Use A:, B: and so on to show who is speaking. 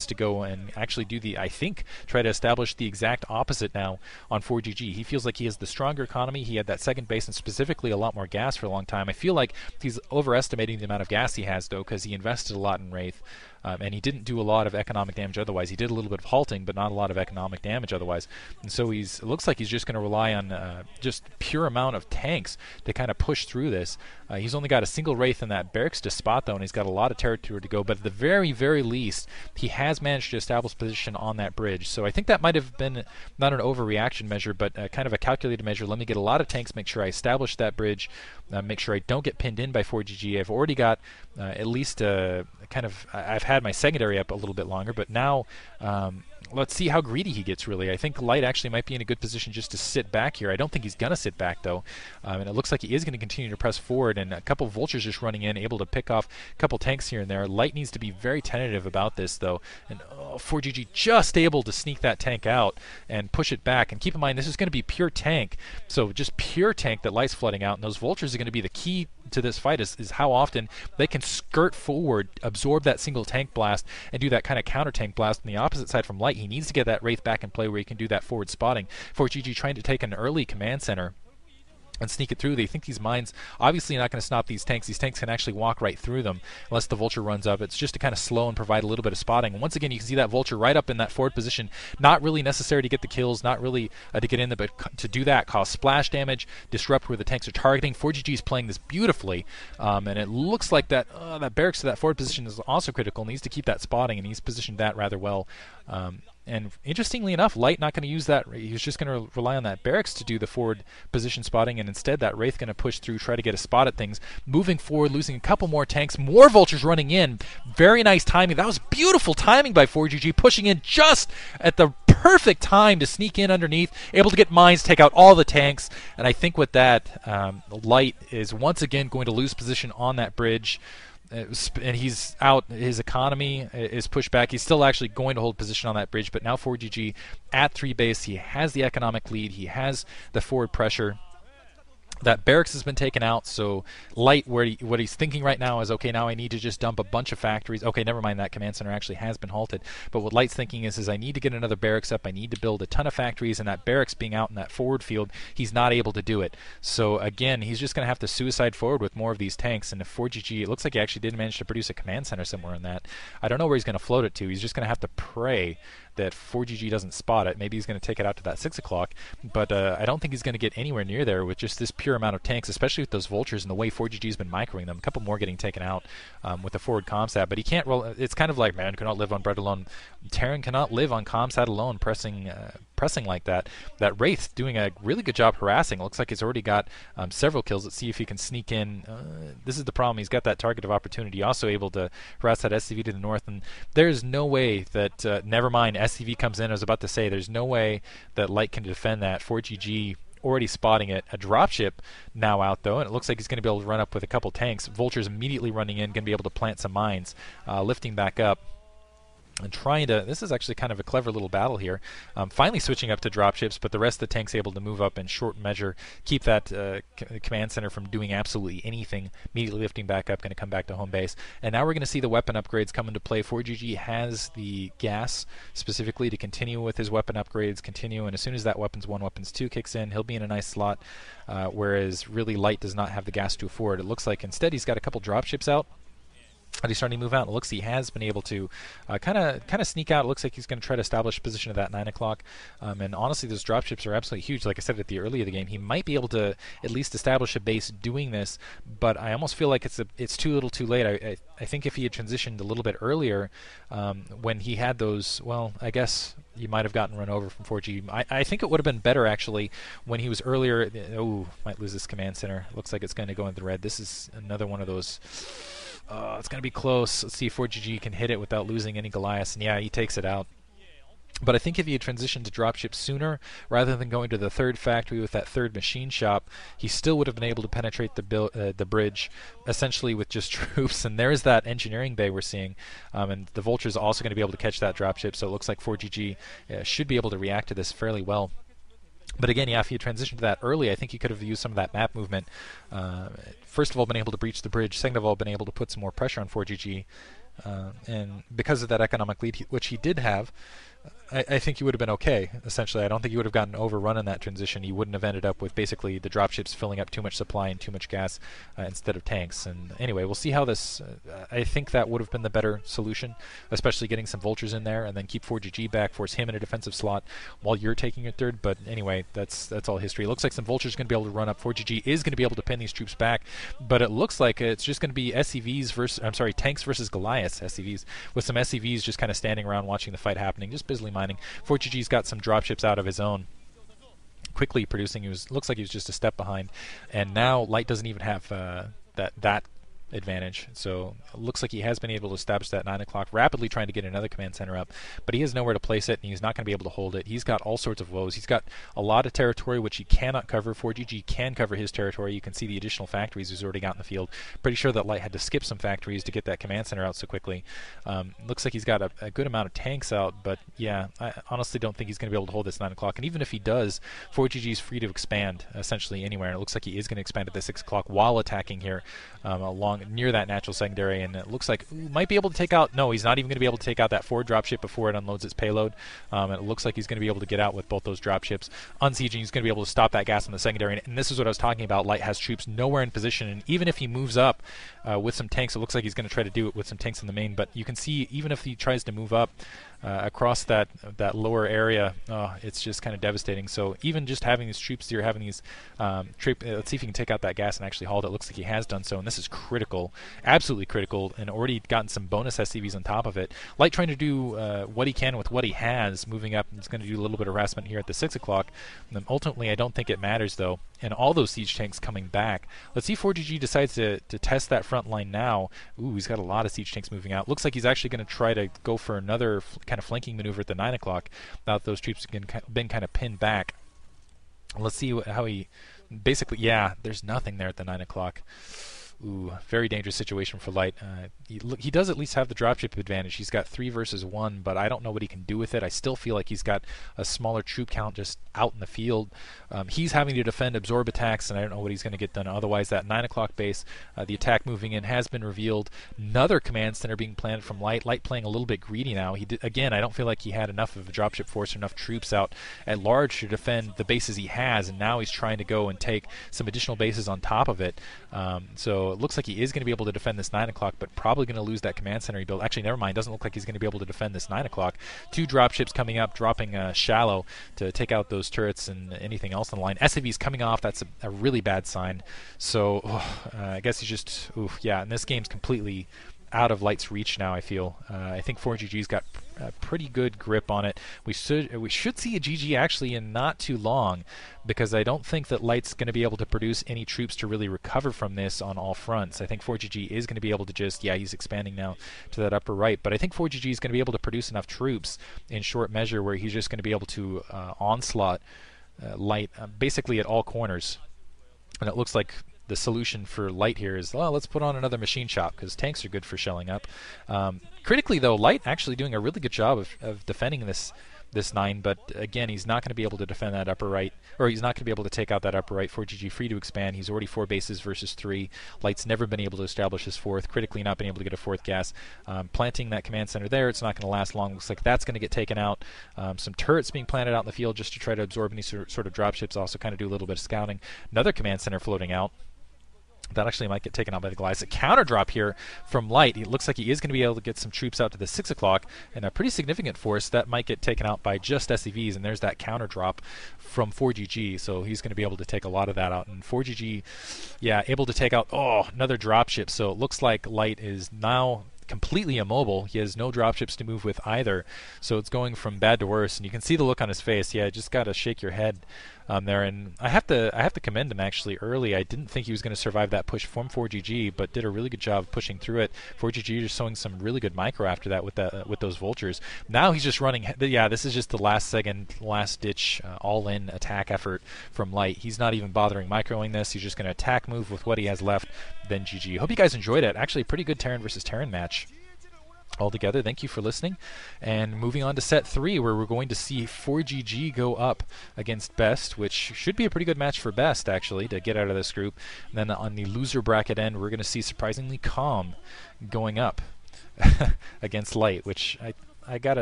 A: to go and actually do the, I think, try to establish the exact opposite now on Forgg. He feels like he has the stronger economy. He had that second base and specifically a lot more gas for a long time. I feel like he's overestimating the amount of gas he has, though, because he invested a lot in Wraith. And he didn't do a lot of economic damage otherwise. He did a little bit of halting, but not a lot of economic damage otherwise. And so it looks like he's just going to rely on just pure amount of tanks to kind of push through this. He's only got a single Wraith in that barracks to spot, though, and he's got a lot of territory to go. But at the very, very least, he has managed to establish position on that bridge. So I think that might have been not an overreaction measure, but kind of a calculated measure. Let me get a lot of tanks, make sure I establish that bridge, make sure I don't get pinned in by Forgg. I've already got at least I've had my secondary up a little bit longer, but now let's see how greedy he gets, really. I think Light actually might be in a good position just to sit back here. I don't think he's going to sit back, though. And it looks like he is going to continue to press forward, and a couple vultures just running in, able to pick off a couple tanks here and there. Light needs to be very tentative about this, though. And Forgg just able to sneak that tank out and push it back. And keep in mind, this is going to be pure tank, so just pure tank that Light's flooding out, and those vultures are going to be the key to this fight is how often they can skirt forward, absorb that single tank blast, and do that kind of counter tank blast on the opposite side from Light. He needs to get that Wraith back in play where he can do that forward spotting. Forgg trying to take an early command center and sneak it through. They think these mines obviously not going to stop these tanks. These tanks can actually walk right through them unless the vulture runs up. It's just to kind of slow and provide a little bit of spotting. And once again, you can see that vulture right up in that forward position. Not really necessary to get the kills, not really to get in there, but to do that, cause splash damage, disrupt where the tanks are targeting. Forgg is playing this beautifully, and it looks like that barracks to that forward position is also critical. Needs to keep that spotting, and he's positioned that rather well. And interestingly enough, Light not going to use that. He's just going to rely on that barracks to do the forward position spotting, and instead that Wraith going to push through, try to get a spot at things. Moving forward, losing a couple more tanks, more vultures running in. Very nice timing. That was beautiful timing by Forgg, pushing in just at the perfect time to sneak in underneath, able to get mines, take out all the tanks. And I think with that, Light is once again going to lose position on that bridge. And he's out. His economy is pushed back. He's still actually going to hold position on that bridge, but now Forgg at 3 base. He has the economic lead. He has the forward pressure. That barracks has been taken out, so Light, what he's thinking right now is, okay, now I need to just dump a bunch of factories. Okay, never mind, that command center actually has been halted. But what Light's thinking is I need to get another barracks up, I need to build a ton of factories, and that barracks being out in that forward field, he's not able to do it. So again, he's just going to have to suicide forward with more of these tanks, and if Forgg, it looks like he actually did manage to produce a command center somewhere in that. I don't know where he's going to float it to. He's just going to have to pray that Forgg doesn't spot it. Maybe he's going to take it out to that 6 o'clock, but I don't think he's going to get anywhere near there with just this pure amount of tanks, especially with those vultures and the way Forgg's been microing them. A couple more getting taken out with the forward comsat, but he can't roll. It's kind of like, man cannot live on bread alone. Terran cannot live on comsat alone, pressing like that. That Wraith doing a really good job harassing. It looks like he's already got several kills. Let's see if he can sneak in. This is the problem. He's got that target of opportunity. Also able to harass that SCV to the north, and there's no way that, never mind, SCV comes in. I was about to say, there's no way that Light can defend that. Forgg already spotting it. A dropship now out, though, and it looks like he's going to be able to run up with a couple tanks. Vultures immediately running in, going to be able to plant some mines, lifting back up. And trying to, this is actually kind of a clever little battle here. Finally switching up to dropships, but the rest of the tanks able to move up in short measure, keep that command center from doing absolutely anything, immediately lifting back up, going to come back to home base. And now we're going to see the weapon upgrades come into play. Forgg has the gas specifically to continue with his weapon upgrades, and as soon as that weapons 1, weapons 2 kicks in, he'll be in a nice slot, whereas really Light does not have the gas to afford. It looks like instead he's got a couple dropships out. And he's starting to move out. It looks he has been able to kind of sneak out. It looks like he's going to try to establish position at that 9 o'clock. And honestly, those dropships are absolutely huge. Like I said at the early of the game, he might be able to at least establish a base doing this. But I almost feel like it's too little, too late. I think if he had transitioned a little bit earlier, when he had those, well, I guess you might have gotten run over from Forgg. I think it would have been better actually when he was earlier. Oh, might lose this command center. Looks like it's going to go into the red. This is another one of those. It's going to be close. Let's see if Forgg can hit it without losing any Goliaths. And yeah, he takes it out. But I think if he had transitioned to dropship sooner, rather than going to the third factory with that third machine shop, he still would have been able to penetrate the bridge, essentially with just troops. And there's that engineering bay we're seeing. And the Vulture's also going to be able to catch that dropship, so it looks like Forgg should be able to react to this fairly well. But again, yeah, if he had transitioned to that early, I think he could have used some of that map movement. First of all, been able to breach the bridge. Second of all, been able to put some more pressure on Forgg. And because of that economic lead, which he did have, I think he would have been okay, essentially. I don't think he would have gotten overrun in that transition. He wouldn't have ended up with basically the dropships filling up too much supply and too much gas instead of tanks. And anyway, we'll see how this... I think that would have been the better solution, especially getting some vultures in there and then keep Forgg back, force him in a defensive slot while you're taking your third. But anyway, that's all history. It looks like some vultures are going to be able to run up. Forgg is going to be able to pin these troops back, but it looks like it's just going to be SCVs versus... I'm sorry, tanks versus Goliaths, SCVs, with some SCVs just kind of standing around watching the fight happening, just busily mining. Forgg's got some dropships out of his own, quickly producing. Looks like he was just a step behind, and now Light doesn't even have that advantage. So it looks like he has been able to establish that 9 o'clock, rapidly trying to get another command center up, but he has nowhere to place it, and he's not going to be able to hold it. He's got all sorts of woes. He's got a lot of territory which he cannot cover. Forgg can cover his territory. You can see the additional factories he's already got in the field. Pretty sure that Light had to skip some factories to get that command center out so quickly. Looks like he's got a good amount of tanks out, but yeah, I honestly don't think he's going to be able to hold this 9 o'clock. And even if he does, Forgg is free to expand essentially anywhere, and it looks like he is going to expand at the 6 o'clock while attacking here along near that natural secondary, and it looks like might be able to take out... No, he's not even going to be able to take out that Forgg dropship before it unloads its payload. And it looks like he's going to be able to get out with both those dropships. Unsieging, he's going to be able to stop that gas in the secondary, and this is what I was talking about. Light has troops nowhere in position, and even if he moves up with some tanks, it looks like he's going to try to do it with some tanks in the main, but you can see even if he tries to move up across that lower area, it's just kind of devastating. So even just having these troops here, having these let's see if he can take out that gas and actually halt it. Looks like he has done so, and this is critical, absolutely critical, and already gotten some bonus SCVs on top of it. Light trying to do what he can with what he has, moving up, and he's going to do a little bit of harassment here at the 6 o'clock. Ultimately, I don't think it matters, though, and all those siege tanks coming back. Let's see if Forgg decides to test that front line now. Ooh, he's got a lot of siege tanks moving out. Looks like he's actually going to try to go for another kind of flanking maneuver at the 9 o'clock now that those troops have been kind of pinned back. Let's see how he... Basically, yeah, there's nothing there at the 9 o'clock. Ooh, very dangerous situation for Light. He does at least have the dropship advantage. He's got 3 versus 1, but I don't know what he can do with it. I still feel like he's got a smaller troop count just out in the field. He's having to defend absorb attacks, and I don't know what he's going to get done. Otherwise, that 9 o'clock base, the attack moving in has been revealed. Another command center being planned from Light. Light playing a little bit greedy now. Again, I don't feel like he had enough of a dropship force or enough troops out at large to defend the bases he has, and now he's trying to go and take some additional bases on top of it. So it looks like he is going to be able to defend this 9 o'clock, but probably going to lose that command center he built. Actually, never mind. Doesn't look like he's going to be able to defend this 9 o'clock. 2 dropships coming up, dropping shallow to take out those turrets and anything else on the line. SCV's coming off. That's a really bad sign. So I guess he's just... yeah, and this game's completely out of Light's reach now, I feel. I think Forgg's got a pretty good grip on it. We should see a GG actually in not too long, because I don't think that Light's going to be able to produce any troops to really recover from this on all fronts. I think Forgg is going to be able to just... Yeah, he's expanding now to that upper right, but I think Forgg is going to be able to produce enough troops in short measure where he's just going to be able to onslaught Light basically at all corners. And it looks like the solution for Light here is, well, let's put on another machine shop, because tanks are good for shelling up. Critically, though, Light actually doing a really good job of defending this 9, but again, he's not going to be able to defend that upper right, or he's not going to be able to take out that upper right. Forgg free to expand. He's already 4 bases versus 3. Light's never been able to establish his 4th. Critically, not been able to get a 4th gas. Planting that command center there, it's not going to last long. Looks like that's going to get taken out. Some turrets being planted out in the field just to try to absorb any sort of dropships. Also, kind of do a little bit of scouting. Another command center floating out. That actually might get taken out by the Goliaths. A counter drop here from Light. It looks like he is going to be able to get some troops out to the 6 o'clock, and a pretty significant force that might get taken out by just SCVs, and there's that counter drop from Forgg, so he's going to be able to take a lot of that out. And Forgg, yeah, able to take out, another dropship, so it looks like Light is now completely immobile. He has no dropships to move with either, so it's going from bad to worse, and you can see the look on his face. Yeah, just got to shake your head there, and I have to commend him actually early. I didn't think he was going to survive that push from Forgg, but did a really good job pushing through it. Forgg just showing some really good micro after that with those vultures. Now he's just running. Yeah, this is just the last ditch all-in attack effort from Light. He's not even bothering microing this. He's just going to attack move with what he has left, then GG. Hope you guys enjoyed it. Actually, a pretty good Terran versus Terran match altogether. Thank you for listening, and moving on to set 3, where we're going to see Forgg go up against Best, which should be a pretty good match for Best actually to get out of this group. And then on the loser bracket end, we're going to see surprisingly Calm going up against light, which I gotta